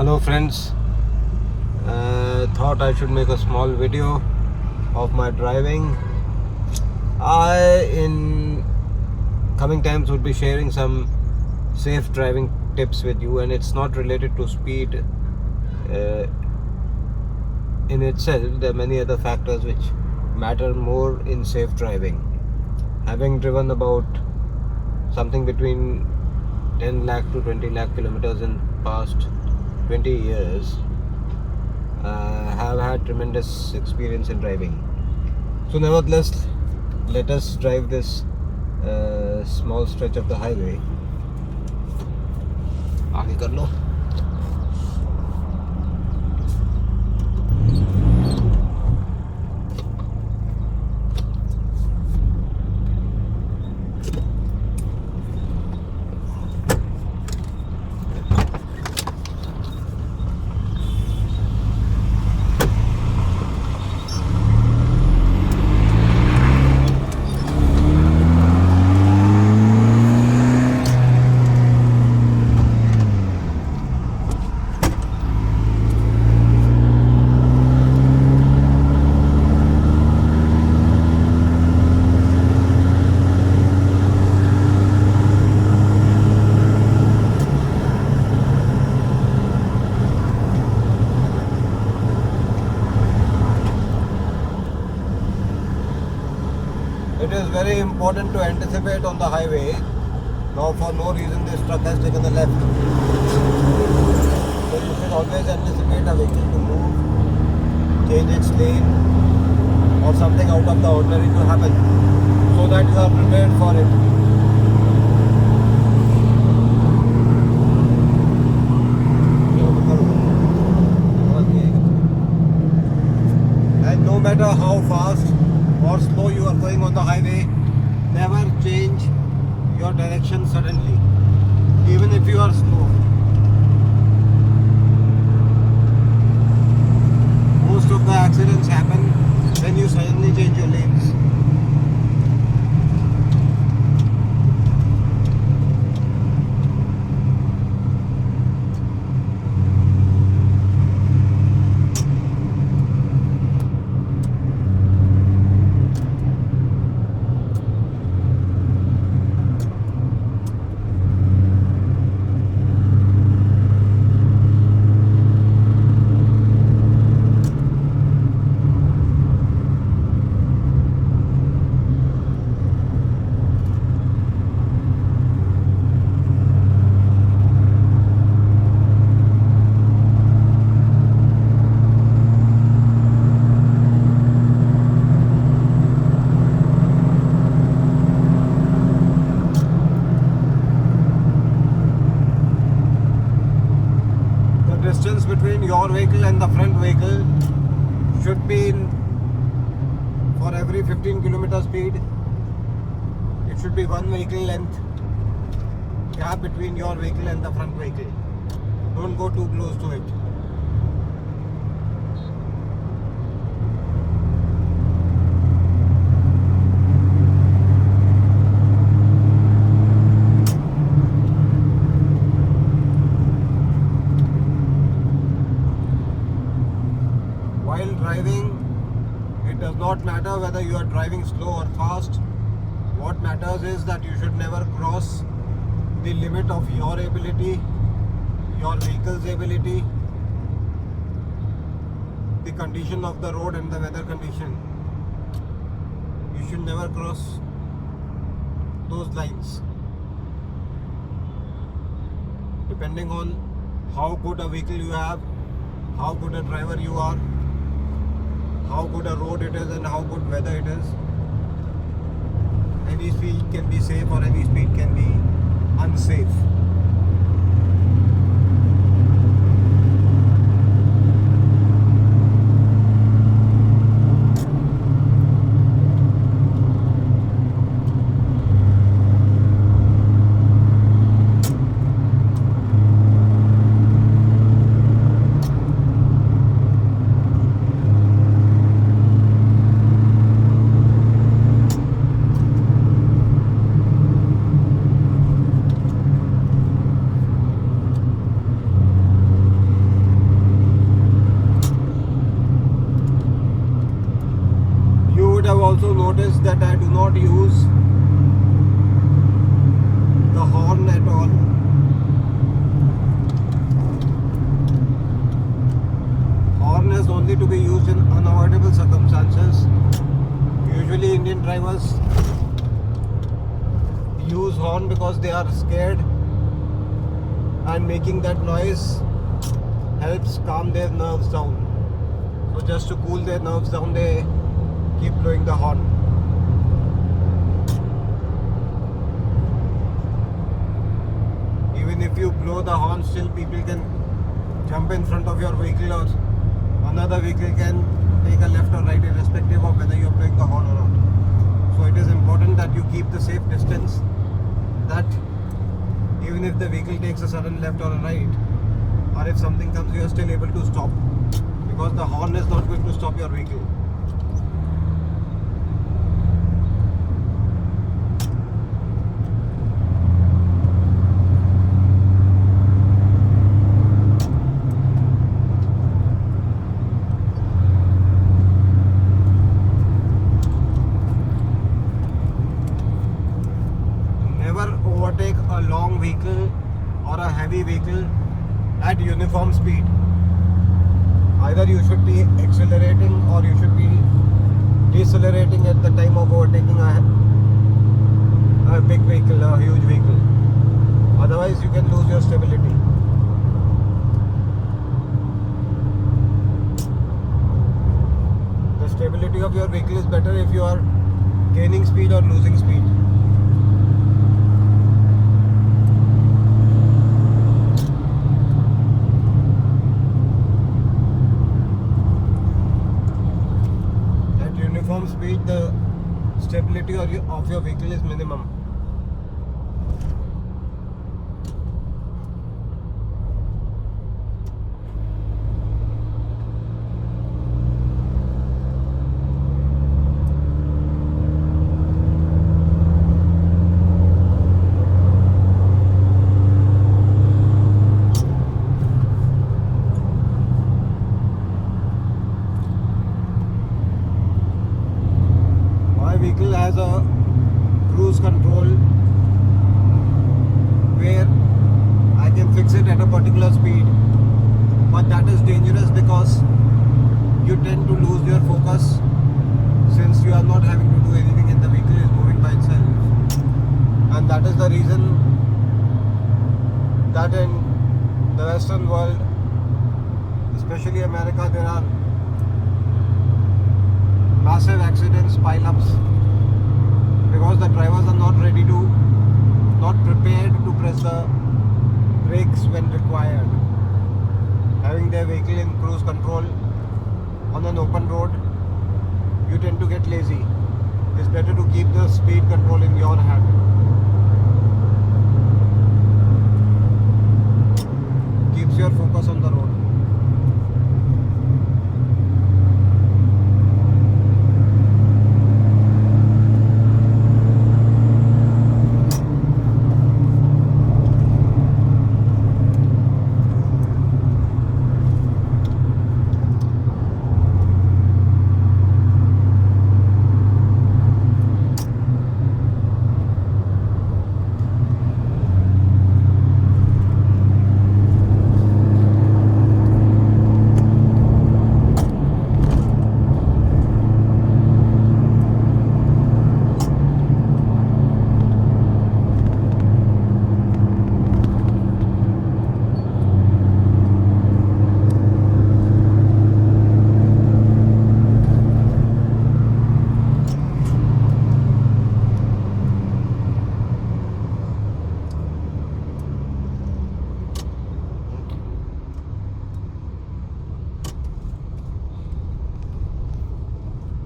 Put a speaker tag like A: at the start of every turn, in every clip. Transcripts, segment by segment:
A: Hello friends, thought I should make a small video of my driving. I in coming times would be sharing some safe driving tips with you, and it's not related to speed in itself. There are many other factors which matter more in safe driving. Having driven about something between 10 lakh to 20 lakh kilometers in past 20 years, have had tremendous experience in driving. So nevertheless, let us drive this small stretch of the highway. आगे कर लो. It is very important to anticipate on the highway. Now for no reason this truck has taken the left. So you should always anticipate a vehicle to move, change its lane, or something out of the ordinary to happen, so that you are prepared for it. And no matter how fast or slow you are going on the highway, never change your direction suddenly, even if you are slow. Most of the accidents happen when you suddenly change your lanes. Distance between your vehicle and the front vehicle should be for every 15 kilometer speed, it should be one vehicle length gap between your vehicle and the front vehicle. Don't go too close to it. While driving, it does not matter whether you are driving slow or fast. What matters is that you should never cross the limit of your ability, your vehicle's ability, the condition of the road and the weather condition. You should never cross those lines. Depending on how good a vehicle you have, how good a driver you are, how good a road it is and how good weather it is, any speed can be safe or any speed can be unsafe. also notice that I do not use the horn at all. Horn is only to be used in unavoidable circumstances. Usually Indian drivers use horn because they are scared, and making that noise helps calm their nerves down. So just to cool their nerves down, they keep blowing the horn. Even if you blow the horn, still people can jump in front of your vehicle, or another vehicle can take a left or right, irrespective of whether you're blowing the horn or not. So it is important that you keep the safe distance, that even if the vehicle takes a sudden left or a right, or if something comes, you are still able to stop, because the horn is not going to stop your vehicle. Overtake a long vehicle or a heavy vehicle at uniform speed. Either you should be accelerating or you should be decelerating at the time of overtaking a big vehicle, a huge vehicle. Otherwise you can lose your stability. The stability of your vehicle is better if you are gaining speed or losing speed. Uniform speed, the stability of your vehicle is minimum. Vehicle has a cruise control where I can fix it at a particular speed, but that is dangerous because you tend to lose your focus, since you are not having to do anything and the vehicle is moving by itself. And that is the reason that in the Western world, especially America, there are massive accidents, pile-ups, because the drivers are not prepared to press the brakes when required. Having their vehicle in cruise control on an open road, you tend to get lazy. It's better to keep the speed control in your hand. Keeps your focus on the road.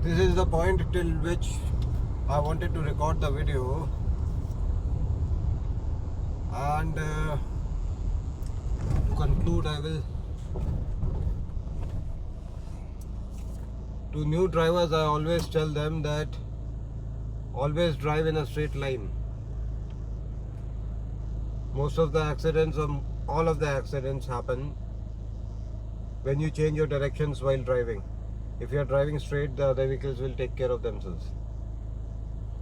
A: This is the point till which I wanted to record the video, and to conclude, I will, to new drivers, I always tell them that always drive in a straight line. Most of the accidents, or all of the accidents, happen when you change your directions while driving. If you are driving straight, the other vehicles will take care of themselves.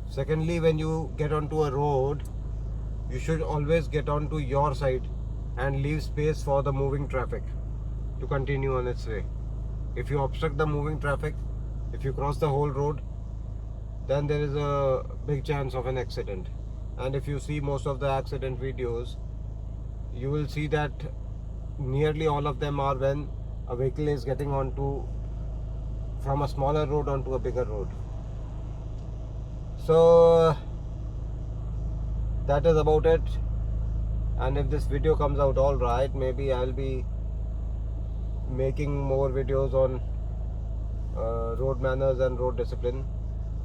A: Secondly, when you get onto a road, you should always get onto your side and leave space for the moving traffic to continue on its way. If you obstruct the moving traffic, if you cross the whole road, then there is a big chance of an accident. And if you see most of the accident videos, you will see that nearly all of them are when a vehicle is getting onto from a smaller road onto a bigger road. So that is about it. And if this video comes out all right, maybe I'll be making more videos on road manners and road discipline.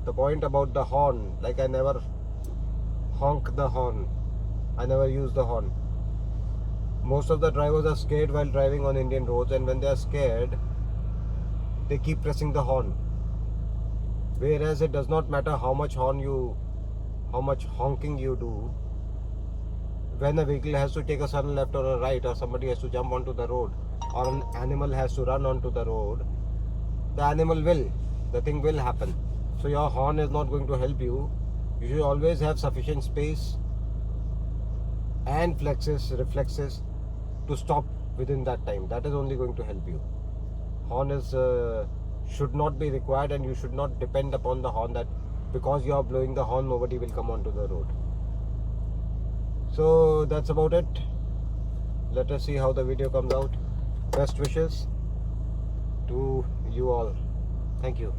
A: The point about the horn, like I never honk the horn, I never use the horn. Most of the drivers are scared while driving on Indian roads, and when they are scared, they keep pressing the horn. Whereas it does not matter how much honking you do. When a vehicle has to take a sudden left or a right, or somebody has to jump onto the road, or an animal has to run onto the road, the thing will happen. So your horn is not going to help you. You should always have sufficient space and reflexes to stop within that time. That is only going to help you. Horn should not be required, and you should not depend upon the horn that because you are blowing the horn, nobody will come onto the road. So that's about it. Let us see how the video comes out. Best wishes to you all. Thank you.